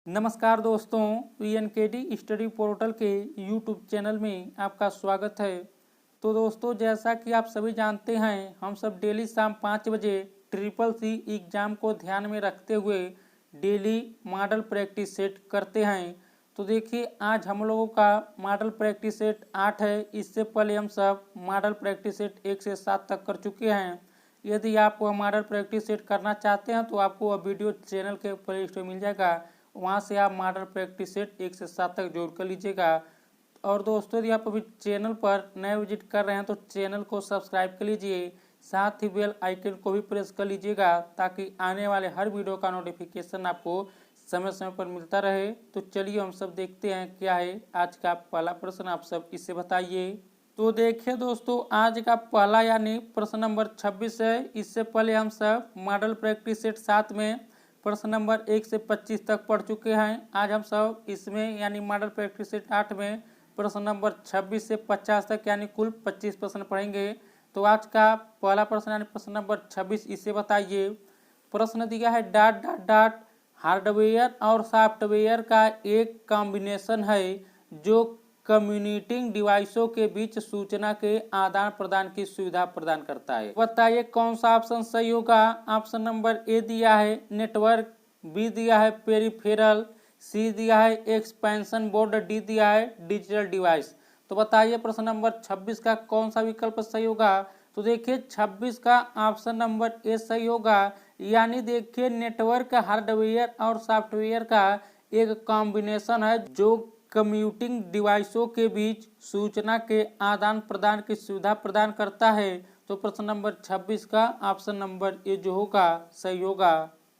नमस्कार दोस्तों, PNKD study portal के यूट्यूब चैनल में आपका स्वागत है। तो दोस्तों, जैसा कि आप सभी जानते हैं, हम सब डेली शाम 5 बजे CCC एग्ज़ाम को ध्यान में रखते हुए डेली मॉडल प्रैक्टिस सेट करते हैं। तो देखिए, आज हम लोगों का मॉडल प्रैक्टिस सेट 8 है। इससे पहले हम सब मॉडल प्रैक्टिस सेट 1 से 7 तक कर चुके हैं। यदि आप वह मॉडल प्रैक्टिस सेट करना चाहते हैं तो आपको वह वीडियो चैनल के प्ले स्टोर मिल जाएगा, वहाँ से आप मॉडल प्रैक्टिस सेट 1 से 7 तक जोड़ कर लीजिएगा। और दोस्तों, यदि आप अभी चैनल पर नए विजिट कर रहे हैं तो चैनल को सब्सक्राइब कर लीजिए, साथ ही बेल आइकन को भी प्रेस कर लीजिएगा ताकि आने वाले हर वीडियो का नोटिफिकेशन आपको समय समय पर मिलता रहे। तो चलिए हम सब देखते हैं क्या है आज का पहला प्रश्न, आप सब इससे बताइए। तो देखिए दोस्तों, आज का पहला यानी प्रश्न नंबर 26 है। इससे पहले हम सब मॉडल प्रैक्टिस सेट 7 में प्रश्न नंबर 1 से 25 तक पढ़ चुके हैं। आज हम सब इसमें यानी मॉडल प्रैक्टिस सेट 8 में प्रश्न नंबर 26 से 50 तक यानी कुल 25 प्रश्न पढ़ेंगे। तो आज का पहला प्रश्न यानी प्रश्न नंबर 26, इसे बताइए। प्रश्न दिया है डॉट डॉट डॉट हार्डवेयर और सॉफ्टवेयर का एक कॉम्बिनेशन है जो कम्युनिकेटिंग डिवाइसों के बीच सूचना के आदान प्रदान की सुविधा प्रदान करता है। बताइए कौन सा ऑप्शन सही होगा। ऑप्शन नंबर ए दिया है नेटवर्क, बी दिया है पेरिफेरल, सी दिया है एक्सपेंशन बोर्ड, डी दिया है डिजिटल डिवाइस। तो बताइए प्रश्न नंबर 26 का कौन सा विकल्प सही होगा। तो देखिए 26 का ऑप्शन नंबर ए सही होगा, यानी देखिए नेटवर्क हार्डवेयर और सॉफ्टवेयर का एक कॉम्बिनेशन है जो कंप्यूटिंग डिवाइसों के बीच सूचना के आदान प्रदान की सुविधा प्रदान करता है। तो प्रश्न नंबर 26 का ऑप्शन नंबर ए जो होगा सही होगा।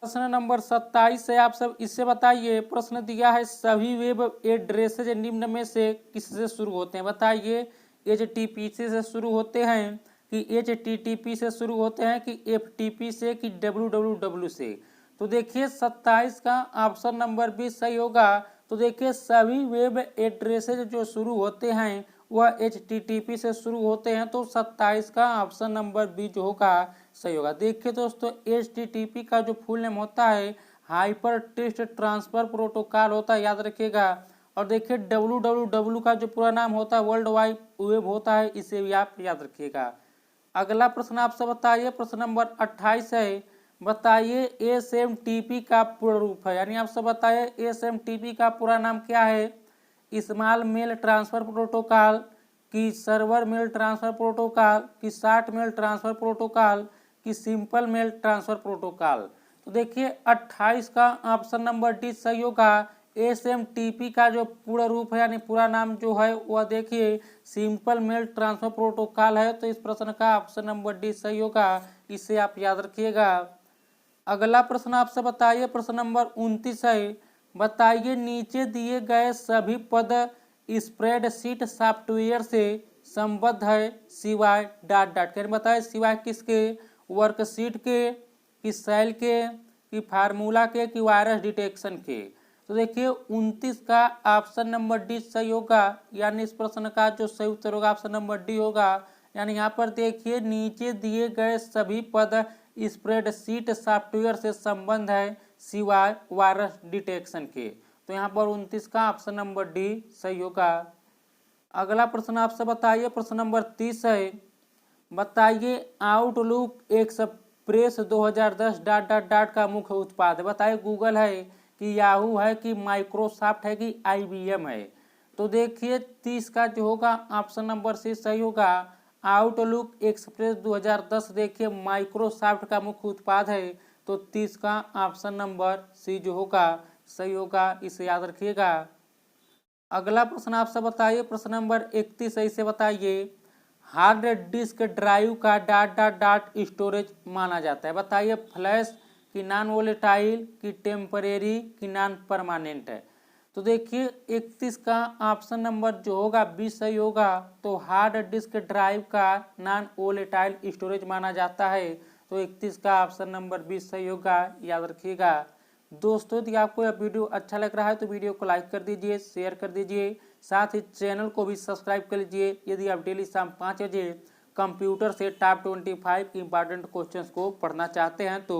प्रश्न नंबर 27 है, आप सब इससे बताइए। प्रश्न दिया है सभी वेब एड्रेसेज निम्न में से किससे शुरू होते हैं। बताइए HTTP से शुरू होते हैं कि HTTP से शुरू होते हैं कि FTP से कि www से। तो देखिए 27 का ऑप्शन नंबर बी सही होगा। तो देखिए सभी वेब एड्रेसेज जो शुरू होते हैं वह HTTP से शुरू होते हैं। तो 27 का ऑप्शन नंबर बी जो होगा सही होगा। देखिए दोस्तों, HTTP का जो फुल नेम होता है हाइपर टेक्स्ट ट्रांसफर प्रोटोकॉल होता है, याद रखिएगा। और देखिए www का जो पूरा नाम होता है वर्ल्ड वाइड वेब होता है, इसे भी आप याद रखिएगा। अगला प्रश्न आपसे बताइए, प्रश्न नंबर 28 है। बताइए SMTP का पूर्ण रूप है, यानी आपसे बताइए SMTP का पूरा नाम क्या है। स्मॉल मेल ट्रांसफर प्रोटोकॉल कि सर्वर मेल ट्रांसफर प्रोटोकॉल कि शॉर्ट मेल ट्रांसफर प्रोटोकॉल कि सिंपल मेल ट्रांसफर प्रोटोकॉल। तो देखिए 28 का ऑप्शन नंबर डी सही होगा। SMTP का जो पूरा रूप है यानी पूरा नाम जो है वह देखिए सिंपल मेल ट्रांसफर प्रोटोकॉल है। तो इस प्रश्न का ऑप्शन नंबर डी सही होगा, इसे आप याद रखिएगा। अगला प्रश्न आपसे बताइए, प्रश्न नंबर 29 है। बताइए नीचे दिए गए सभी पद स्प्रेडशीट सॉफ्टवेयर से संबद्ध है सिवाय डॉट डॉट के। बताइए सिवाय किसके, वर्कशीट के कि सेल के कि फार्मूला के कि वायरस डिटेक्शन के। तो देखिए 29 का ऑप्शन नंबर डी सही होगा, यानी इस प्रश्न का जो सही उत्तर होगा ऑप्शन नंबर डी होगा। यानी यहाँ पर देखिए नीचे दिए गए सभी पद स्प्रेडशीट सॉफ्टवेयर से संबंध है सिवाय वायरस डिटेक्शन के। तो यहाँ पर 29 का ऑप्शन नंबर डी सही होगा। अगला प्रश्न आपसे बताइए, प्रश्न नंबर 30 है। बताइए outlook express 2010 dot dot dot का मुख्य उत्पाद है। बताइए गूगल है कि याहू है कि माइक्रोसॉफ्ट है कि IBM है। तो देखिए 30 का जो होगा ऑप्शन नंबर सी सही होगा। आउटलुक एक्सप्रेस 2010 देखिए माइक्रोसॉफ्ट का मुख्य उत्पाद है। तो 30 का ऑप्शन नंबर सी जो होगा सही होगा, इसे याद रखिएगा। अगला प्रश्न आपसे बताइए, प्रश्न नंबर 31 है, इसे बताइए। हार्ड डिस्क ड्राइव का डॉट डॉट डॉट स्टोरेज माना जाता है। बताइए फ्लैश कि नॉन वोलेटाइल कि टेम्परेरी कि नॉन परमानेंट है। तो देखिए 31 का ऑप्शन नंबर जो होगा बी सही होगा। तो हार्ड डिस्क ड्राइव का नॉन वोलेटाइल स्टोरेज माना जाता है। तो 31 का ऑप्शन नंबर बी सही होगा, याद रखिएगा। दोस्तों, यदि आपको यह वीडियो अच्छा लग रहा है तो वीडियो को लाइक कर दीजिए, शेयर कर दीजिए, साथ ही चैनल को भी सब्सक्राइब कर लीजिए। यदि आप डेली शाम 5 बजे कंप्यूटर से टॉप 25 इंपॉर्टेंट क्वेश्चंस को पढ़ना चाहते हैं तो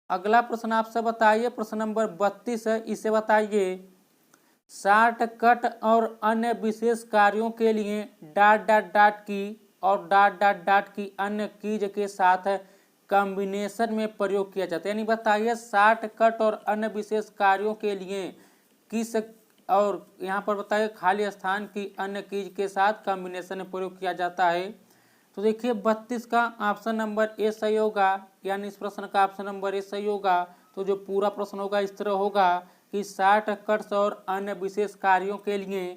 अगला प्रश्न आपसे बताइए, प्रश्न नंबर 32 है, इसे बताइए शॉर्टकट और अन्य विशेष कार्यों के लिए डॉट डॉट डॉट की और डॉट डॉट डॉट की अन्य कीज के साथ कॉम्बिनेशन में प्रयोग किया जाता है। यानी बताइए शॉर्टकट और अन्य विशेष कार्यों के लिए किस, और यहाँ पर बताइए खाली स्थान की अन्य कीज के साथ कॉम्बिनेशन में प्रयोग किया जाता है। तो देखिए 32 का ऑप्शन नंबर ए सही होगा, यानी इस प्रश्न का ऑप्शन नंबर ए सही होगा। तो जो पूरा प्रश्न होगा इस तरह होगा कि शॉर्टकट्स और अन्य विशेष कार्यों के लिए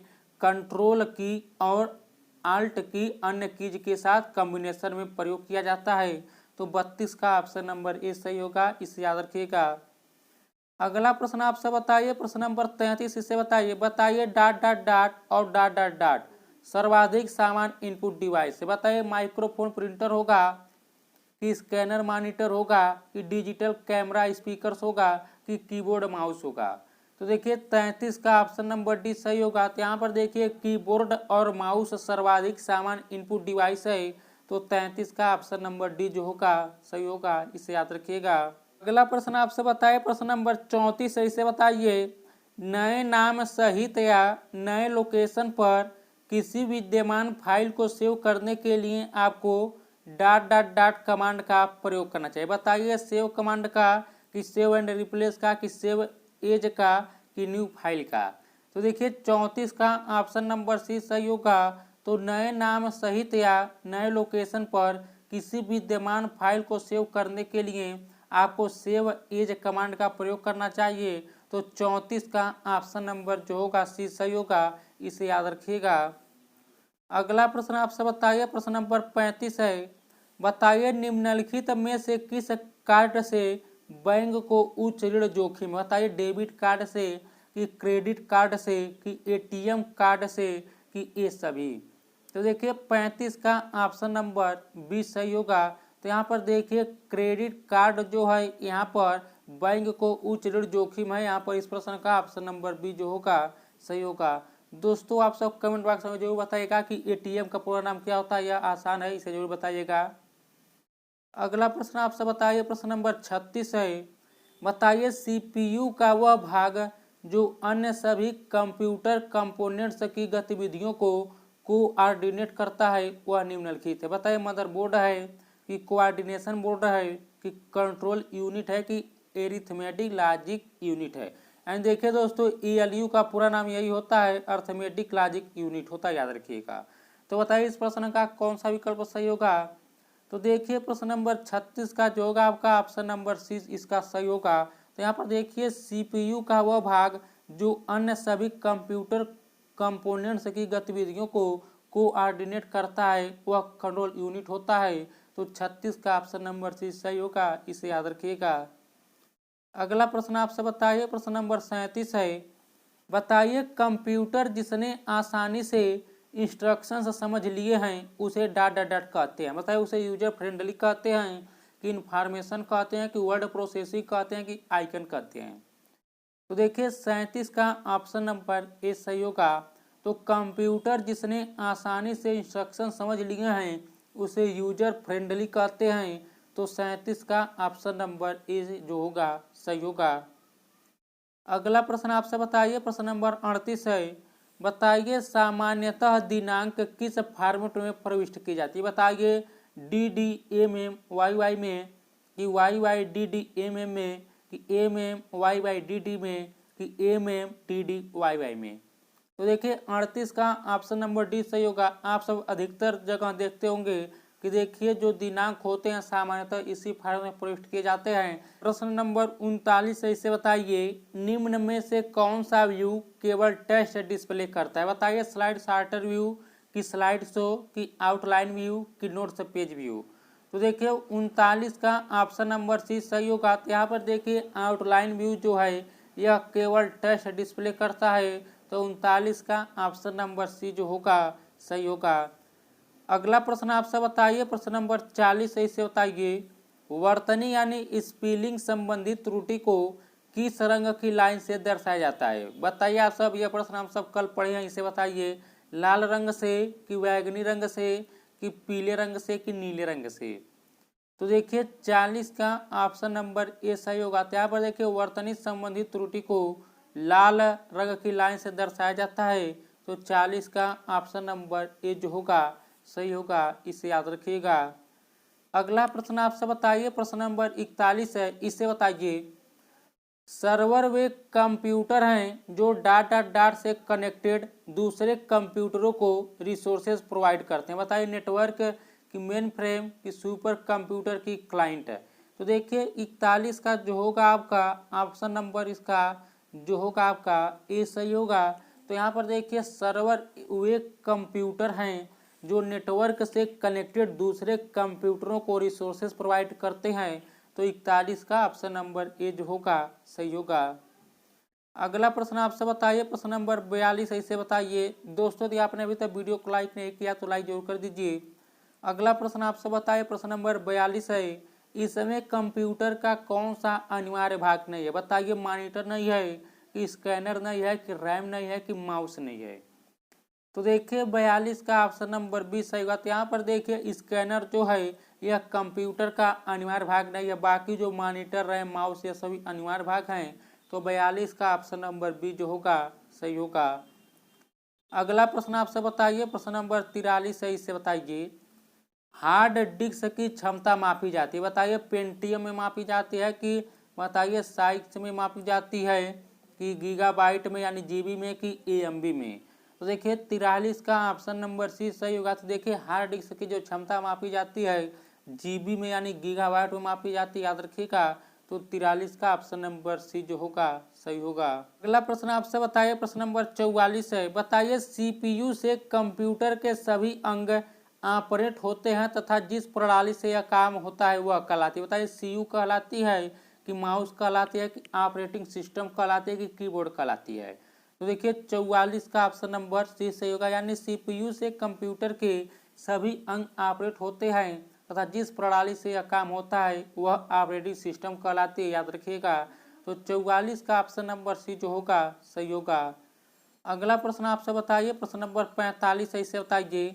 कंट्रोल की और आल्ट की अन्य कीज के साथ कॉम्बिनेशन में प्रयोग किया जाता है। तो 32 का ऑप्शन नंबर ए सही होगा, इसे याद रखिएगा। अगला प्रश्न आपसे बताइए, प्रश्न नंबर 33, इसे बताइए डॉट डॉट डॉट और डॉट डॉट डॉट सर्वाधिक समान इनपुट डिवाइस से। बताइए माइक्रोफोन प्रिंटर होगा कि स्कैनर मॉनिटर होगा कि डिजिटल कैमरा स्पीकर्स होगा कि कीबोर्ड माउस होगा। तो देखिए 33 का ऑप्शन नंबर डी सही होगा। तो यहाँ पर देखिए कीबोर्ड और माउस सर्वाधिक समान इनपुट डिवाइस है। तो 33 का ऑप्शन नंबर डी जो होगा सही होगा, इसे याद रखिएगा। अगला प्रश्न आपसे बताइए, प्रश्न नंबर 34 है, इसे बताइए नए नाम सहित या नए लोकेशन पर किसी विद्यमान फाइल को सेव करने के लिए आपको डॉट डॉट डॉट कमांड का प्रयोग करना चाहिए। बताइए सेव कमांड का कि सेव एंड रिप्लेस का कि सेव एज का कि न्यू फाइल का। तो देखिए 34 का ऑप्शन नंबर सी सही होगा। तो नए नाम सहित या नए लोकेशन पर किसी विद्यमान फाइल को सेव करने के लिए आपको सेव एज कमांड का प्रयोग करना चाहिए। तो 34 का ऑप्शन नंबर जो होगा सी सही होगा, इसे याद रखिएगा। अगला प्रश्न आपसे बताइए, प्रश्न नंबर 35 है, बताइए निम्नलिखित में से किस कार्ड से बैंक को उच्च ऋण जोखिम, बताइए डेबिट कार्ड से कि क्रेडिट कार्ड से कि एटीएम कार्ड से कि ये सभी। तो देखिए 35 का ऑप्शन नंबर बी सही होगा। तो यहाँ पर देखिए क्रेडिट कार्ड जो है यहाँ पर बैंक को उच्च ऋण जोखिम है, यहाँ पर इस प्रश्न का ऑप्शन नंबर बी जो होगा सही होगा। दोस्तों आप सब कमेंट बॉक्स में जरूर बताइएगा कि एटीएम का पूरा नाम क्या होता है, यह आसान है, इसे जरूर बताइएगा। अगला प्रश्न आपसे बताइए, प्रश्न नंबर 36 है, बताइए सीपीयू का वह भाग जो अन्य सभी कंप्यूटर कंपोनेंट्स की गतिविधियों को कोऑर्डिनेट करता है वह निम्नलिखित है। बताइए मदरबोर्ड है कि कोऑर्डिनेशन बोर्ड है कि कंट्रोल यूनिट है कि एरिथमेटिक लॉजिक यूनिट है। एंड देखिए दोस्तों ईएलयू का पूरा नाम यही होता है, अर्थमेटिक लॉजिक यूनिट होता है, याद रखिएगा। तो बताइए इस प्रश्न का कौन सा विकल्प सही होगा। तो देखिए प्रश्न नंबर 36 का जो होगा आपका ऑप्शन नंबर सी इसका सही होगा। तो यहाँ पर देखिए सीपीयू का वह भाग जो अन्य सभी कंप्यूटर कंपोनेंट्स की गतिविधियों को कोऑर्डिनेट करता है वह कंट्रोल यूनिट होता है। तो 36 का ऑप्शन नंबर सी सही होगा, इसे याद रखिएगा। अगला प्रश्न आपसे बताइए, प्रश्न नंबर 37 है, बताइए कंप्यूटर जिसने आसानी से इंस्ट्रक्शंस समझ लिए हैं उसे डॉट डॉट डॉट कहते हैं। बताइए उसे यूजर फ्रेंडली कहते हैं कि इंफॉर्मेशन कहते हैं कि वर्ड प्रोसेसिंग कहते हैं कि आइकन कहते हैं। तो देखिए 37 का ऑप्शन नंबर ए सही होगा। तो कंप्यूटर जिसने आसानी से इंस्ट्रक्शन समझ लिए हैं उसे यूजर फ्रेंडली कहते हैं। तो 37 का ऑप्शन नंबर ए जो होगा सही होगा। अगला प्रश्न आपसे बताइए, प्रश्न नंबर 38 है, बताइए सामान्यतः दिनांक किस फॉर्मेट में प्रविष्ट की जाती है। बताइए DDMM YY में कि YYDDMM में कि MMYYDD में कि MMDDYY में। तो देखिए 38 का ऑप्शन नंबर डी सही होगा। आप सब अधिकतर जगह देखते होंगे कि देखिए जो दिनांक होते हैं सामान्यतः इसी फॉर्म में प्रविष्ट किए जाते हैं। प्रश्न नंबर 39 है, इसे बताइए निम्न में से कौन सा व्यू केवल टेक्स्ट डिस्प्ले करता है। बताइए स्लाइड सॉर्टर व्यू कि स्लाइड शो कि आउटलाइन व्यू कि नोट्स पेज व्यू। तो देखिए 39 का ऑप्शन नंबर सी सही होगा। तो यहाँ पर देखिए आउटलाइन व्यू जो है यह केवल टेक्स्ट डिस्प्ले करता है। तो 39 का ऑप्शन नंबर सी जो होगा सही होगा। अगला प्रश्न आपसे बताइए, प्रश्न नंबर 40 है, इसे बताइए वर्तनी यानी स्पेलिंग संबंधित त्रुटि को किस रंग की लाइन से दर्शाया जाता है। बताइए आप सब, यह प्रश्न हम सब कल पढ़े हैं, इसे बताइए लाल रंग से कि बैगनी रंग से कि पीले रंग से कि नीले रंग से। तो देखिए 40 का ऑप्शन नंबर ए सही होगा। तो यहाँ पर देखिए वर्तनी संबंधी त्रुटि को लाल रंग की लाइन से दर्शाया जाता है। तो 40 का ऑप्शन नंबर ए जो होगा सही होगा, इसे याद रखिएगा। अगला प्रश्न आपसे बताइए, प्रश्न नंबर 41 है, इसे बताइए सर्वर वे कंप्यूटर हैं जो डॉट डॉट डॉट से कनेक्टेड दूसरे कंप्यूटरों को रिसोर्सेज प्रोवाइड करते हैं। बताइए नेटवर्क की मेन फ्रेम की सुपर कंप्यूटर की क्लाइंट है। तो देखिए 41 का जो होगा आपका ऑप्शन नंबर इसका जो होगा आपका ए सही होगा। तो यहाँ पर देखिए सर्वर वे कंप्यूटर हैं जो नेटवर्क से कनेक्टेड दूसरे कंप्यूटरों को रिसोर्सेज प्रोवाइड करते हैं। तो 41 का ऑप्शन नंबर ए जो होगा सही होगा। अगला प्रश्न आपसे बताइए, प्रश्न नंबर 42 इसे बताइए। दोस्तों यदि आपने अभी तक वीडियो को लाइक नहीं किया तो लाइक जरूर कर दीजिए। अगला प्रश्न आपसे बताइए, प्रश्न नंबर 42 है, इसमें कंप्यूटर का कौन सा अनिवार्य भाग नहीं है। बताइए मॉनिटर नहीं है कि स्कैनर नहीं है कि रैम नहीं है कि माउस नहीं है। तो देखिए 42 का ऑप्शन नंबर बी सही होगा। तो यहाँ पर देखिए स्कैनर जो है यह कंप्यूटर का अनिवार्य भाग नहीं है, बाकी जो मॉनिटर रैम माउस ये सभी अनिवार्य भाग हैं। तो 42 का ऑप्शन नंबर बी जो होगा सही होगा। अगला प्रश्न आपसे बताइए, प्रश्न नंबर 43 है, इसे बताइए हार्ड डिस्क की क्षमता मापी जाती है। बताइए पेंटियम में मापी जाती है कि बताइए साइज में मापी जाती है कि गीगाबाइट में यानी जीबी में कि एएमबी में। तो देखिए 43 का ऑप्शन नंबर सी सही होगा। तो देखिए हार्ड डिस्क की जो क्षमता मापी जाती है जीबी में यानी गीगाबाइट में मापी जाती है, याद रखिएगा। तो 43 का ऑप्शन नंबर सी जो होगा सही होगा। अगला प्रश्न आपसे बताइए, प्रश्न नंबर 44 है, बताइए सीपीयू से कंप्यूटर के सभी अंग ऑपरेट होते हैं तथा जिस प्रणाली से यह काम होता है वह कहलाती है। बताइए सीयू कहलाती है कि माउस कहलाती है कि ऑपरेटिंग सिस्टम कहलाती है कि कीबोर्ड कहलाती है। तो देखिए 44 का ऑप्शन नंबर सी सही होगा, यानी सीपीयू से कंप्यूटर के सभी अंग ऑपरेट होते हैं तथा जिस प्रणाली से यह काम होता है वह ऑपरेटिंग सिस्टम कहलाती है, याद रखिएगा। तो 44 का ऑप्शन नंबर सी जो होगा सही होगा। अगला प्रश्न आपसे बताइए, प्रश्न नंबर 45 है, इसे बताइए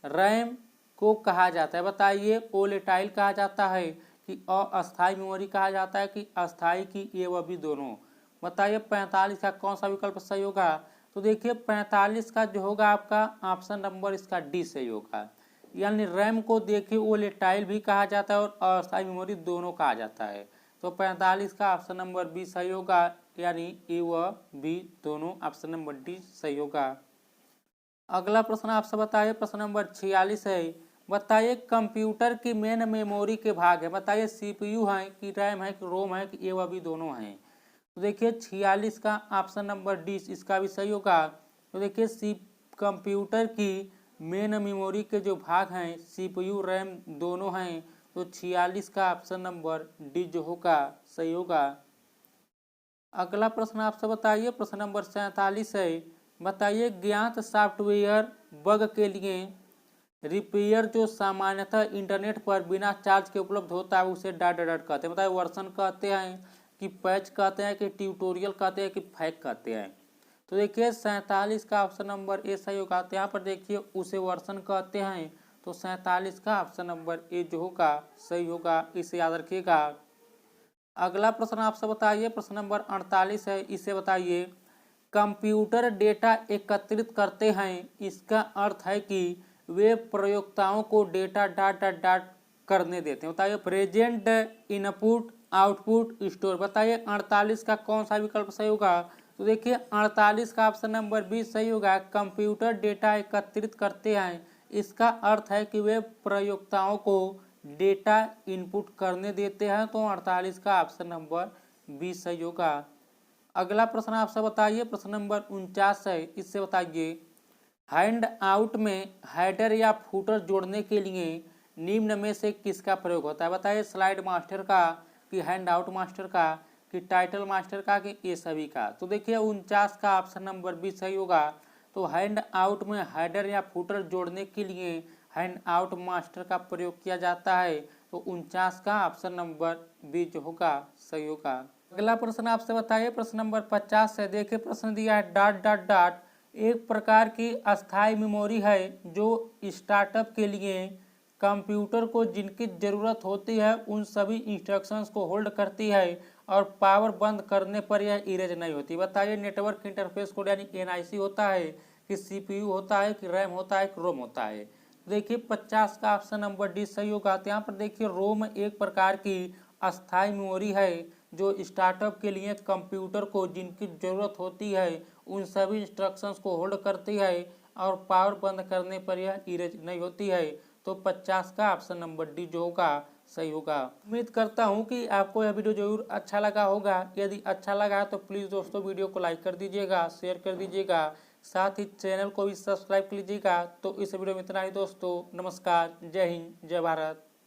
रैम को कहा जाता है। बताइए वोलेटाइल कहा जाता है कि अस्थायी मेमोरी कहा जाता है कि अस्थायी की ये व भी दोनों। बताइए 45 का कौन सा विकल्प सही होगा। तो देखिए 45 का जो होगा आपका ऑप्शन नंबर इसका डी सही होगा, यानी रैम को देखिए वोलेटाइल भी कहा जाता है और अस्थायी मेमोरी दोनों कहा जाता है। तो 45 का ऑप्शन नंबर बी सही होगा, यानी ए व बी दोनों, ऑप्शन नंबर डी सही होगा। अगला प्रश्न आपसे बताइए, प्रश्न नंबर 46 है, बताइए कंप्यूटर की मेन मेमोरी के भाग है। बताइए सीपीयू है कि रैम है कि रोम है कि ए व बी दोनों हैं। तो देखिए 46 का ऑप्शन नंबर डी इसका भी सही होगा। तो देखिए कंप्यूटर की मेन मेमोरी के जो भाग हैं सीपीयू रैम दोनों हैं। तो 46 का ऑप्शन नंबर डी जो होगा सही होगा। अगला प्रश्न आपसे बताइए, प्रश्न नंबर 47 है, बताइए ज्ञात सॉफ्टवेयर बग के लिए रिपेयर जो सामान्यतः इंटरनेट पर बिना चार्ज के उपलब्ध होता है उसे डॉट डॉट डॉट कहते हैं। बताइए वर्जन कहते हैं कि पैच कहते हैं कि ट्यूटोरियल कहते हैं कि फैक कहते हैं। तो देखिए 47 का ऑप्शन नंबर ए सही होगा। तो यहाँ पर देखिए उसे वर्जन कहते हैं। तो 47 का ऑप्शन नंबर ए जो होगा सही होगा, इसे याद रखिएगा। अगला प्रश्न आपसे बताइए, प्रश्न नंबर 48 है, इसे बताइए कंप्यूटर डेटा एकत्रित करते हैं, इसका अर्थ है कि वे प्रयोक्ताओं को डेटा डॉट डॉट डॉट करने देते हैं। बताइए प्रेजेंट इनपुट आउटपुट स्टोर। बताइए 48 का कौन सा विकल्प सही होगा। तो देखिए 48 का ऑप्शन नंबर बी सही होगा, कंप्यूटर डेटा एकत्रित करते हैं, इसका अर्थ है कि वे प्रयोक्ताओं को डेटा इनपुट करने देते हैं। तो 48 का ऑप्शन नंबर बी सही होगा। अगला प्रश्न आपसे बताइए, प्रश्न नंबर 49 है, इससे बताइए हैंड आउट में हेडर या फूटर जोड़ने के लिए निम्न में से किसका प्रयोग होता है। बताइए स्लाइड मास्टर का कि हैंड आउट मास्टर का कि टाइटल मास्टर का कि ये सभी का। तो देखिए 49 का ऑप्शन नंबर बी सही होगा। तो हैंड आउट में हेडर या फूटर जोड़ने के लिए हैंड आउट मास्टर का प्रयोग किया जाता है। तो 49 का ऑप्शन नंबर बी जो होगा सही होगा। अगला प्रश्न आपसे बताइए, प्रश्न नंबर 50 है, देखिए प्रश्न दिया है डॉट डॉट डॉट एक प्रकार की अस्थायी मेमोरी है जो स्टार्टअप के लिए कंप्यूटर को जिनकी ज़रूरत होती है उन सभी इंस्ट्रक्शंस को होल्ड करती है और पावर बंद करने पर यह इरेज नहीं होती। बताइए, नेटवर्क इंटरफेस कोड यानी एनआईसी होता है कि सीपीयू होता है कि रैम होता है कि रोम होता है। देखिए 50 का ऑप्शन नंबर डी सही होगा। तो यहाँ पर देखिए रोम एक प्रकार की अस्थायी मेमोरी है जो स्टार्टअप के लिए कंप्यूटर को जिनकी ज़रूरत होती है उन सभी इंस्ट्रक्शंस को होल्ड करती है और पावर बंद करने पर यह इरेज नहीं होती है। तो 50 का ऑप्शन नंबर डी जो होगा सही होगा। उम्मीद करता हूँ कि आपको यह वीडियो जरूर अच्छा लगा होगा। यदि अच्छा लगा तो प्लीज़ दोस्तों वीडियो को लाइक कर दीजिएगा, शेयर कर दीजिएगा, साथ ही चैनल को भी सब्सक्राइब कर लीजिएगा। तो इस वीडियो में इतना ही दोस्तों। नमस्कार, जय हिंद, जय भारत।